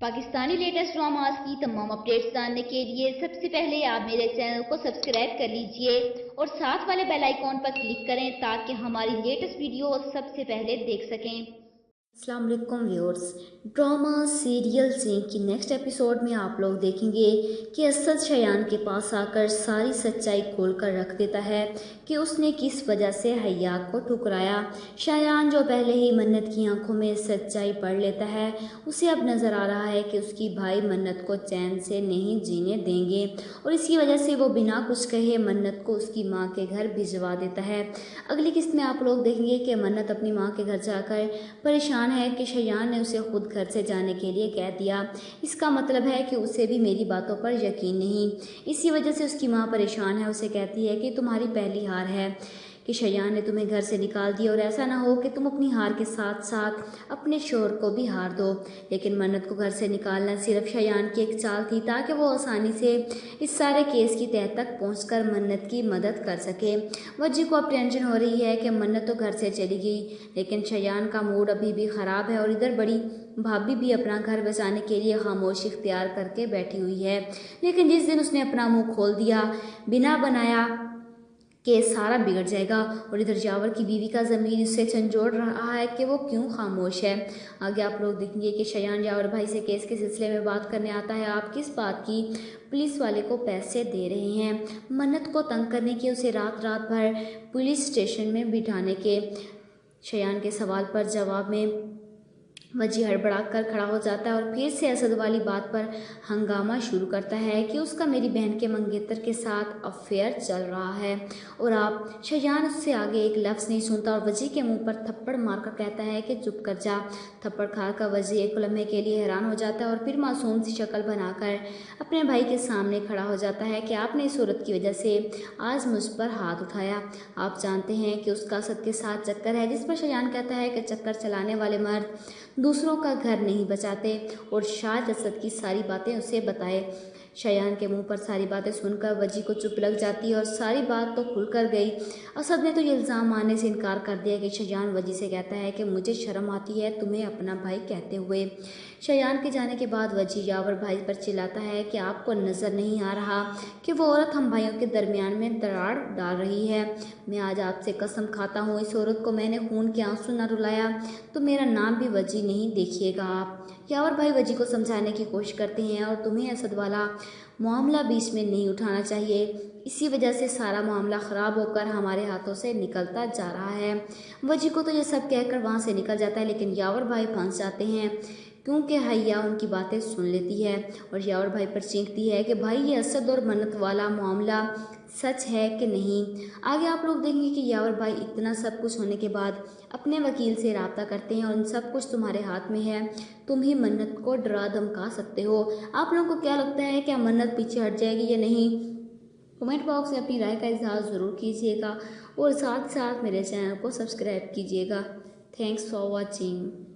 Pakistani latest dramas की तमाम updates जानने के लिए सबसे पहले आप मेरे चैनल को सब्सक्राइब कर लीजिए और साथ वाले बेल आइकॉन पर क्लिक करें ताकि हमारी लेटेस्ट वीडियो सबसे पहले देख सकें। अस्सलाम वालेकुम व्यूअर्स। ड्रामा सीरियल सिंह की नेक्स्ट एपिसोड में आप लोग देखेंगे कि असद शयान के पास आकर सारी सच्चाई खोल कर रख देता है कि उसने किस वजह से हया को ठुकराया। शयान जो पहले ही मन्नत की आंखों में सच्चाई पढ़ लेता है, उसे अब नज़र आ रहा है कि उसकी भाई मन्नत को चैन से नहीं जीने देंगे और इसी वजह से वो बिना कुछ कहे मन्नत को उसकी माँ के घर भिजवा देता है। अगली किस्त में आप लोग देखेंगे कि मन्नत अपनी माँ के घर जाकर परेशान है कि शयान ने उसे खुद घर से जाने के लिए कह दिया। इसका मतलब है कि उसे भी मेरी बातों पर यकीन नहीं। इसी वजह से उसकी माँ परेशान है, उसे कहती है कि तुम्हारी पहली हार है कि शयान ने तुम्हें घर से निकाल दिया और ऐसा ना हो कि तुम अपनी हार के साथ साथ अपने शोर को भी हार दो। लेकिन मन्नत को घर से निकालना सिर्फ शयान की एक चाल थी ताकि वो आसानी से इस सारे केस की तह तक पहुंचकर मन्नत की मदद कर सके। वजी को अब टेंशन हो रही है कि मन्नत तो घर से चली गई, लेकिन शयान का मूड अभी भी ख़राब है और इधर बड़ी भाभी भी अपना घर बचाने के लिए खामोशी इख्तियार करके बैठी हुई है। लेकिन जिस दिन उसने अपना मुंह खोल दिया बिना बनाया केस सारा बिगड़ जाएगा। और इधर जावर की बीवी का ज़मीर उससे झंझोड़ रहा है कि वो क्यों खामोश है। आगे आप लोग देखेंगे कि शयान जावर भाई से केस के सिलसिले में बात करने आता है। आप किस बात की पुलिस वाले को पैसे दे रहे हैं? मन्नत को तंग करने के, उसे रात रात भर पुलिस स्टेशन में बिठाने के। शयान के सवाल पर जवाब में वजी हड़बड़ा कर खड़ा हो जाता है और फिर से असद वाली बात पर हंगामा शुरू करता है कि उसका मेरी बहन के मंगेतर के साथ अफेयर चल रहा है। और आप शयान उससे आगे एक लफ्ज़ नहीं सुनता और वजी के मुंह पर थप्पड़ मारकर कहता है कि चुप कर जा। थप्पड़ खाकर वजी एक लम्हे के लिए हैरान हो जाता है और फिर मासूम सी शक्ल बनाकर अपने भाई के सामने खड़ा हो जाता है कि आपने इस औरत की वजह से आज मुझ पर हाथ उठाया। आप जानते हैं कि उसका असद के साथ चक्कर है। जिस पर शयान कहता है कि चक्कर चलाने वाले मर्द दूसरों का घर नहीं बचाते और शायद असद की सारी बातें उसे बताए। शयान के मुंह पर सारी बातें सुनकर वजी को चुप लग जाती है और सारी बात तो खुल कर गई। असद ने तो ये इल्ज़ाम मानने से इनकार कर दिया कि शयान वजी से कहता है कि मुझे शर्म आती है तुम्हें अपना भाई कहते हुए। शयान के जाने के बाद वजी यावर भाई पर चिल्लाता है कि आपको नज़र नहीं आ रहा कि वो औरत हम भाइयों के दरमियान में दरार डाल रही है। मैं आज आपसे कसम खाता हूँ, इस औरत को मैंने खून के आंसू न रुलाया तो मेरा नाम भी वजी नहीं देखिएगा आप। यावर भाई वजी को समझाने की कोशिश करते हैं और तुम्हें असद वाला मामला बीच में नहीं उठाना चाहिए, इसी वजह से सारा मामला ख़राब होकर हमारे हाथों से निकलता जा रहा है। वजी को तो ये सब कहकर वहाँ से निकल जाता है, लेकिन यावर भाई फंस जाते हैं क्योंकि हया उनकी बातें सुन लेती है और यावर भाई पर चीखती है कि भाई ये असद और मन्नत वाला मामला सच है कि नहीं। आगे आप लोग देखेंगे कि यावर भाई इतना सब कुछ होने के बाद अपने वकील से रब्ता करते हैं और उन सब कुछ तुम्हारे हाथ में है, तुम ही मन्नत को डरा धमका सकते हो। आप लोगों को क्या लगता है क्या मन्नत पीछे हट जाएगी या नहीं? कमेंट बॉक्स में अपनी राय का इजहार ज़रूर कीजिएगा और साथ साथ मेरे चैनल को सब्सक्राइब कीजिएगा। Thanks for watching.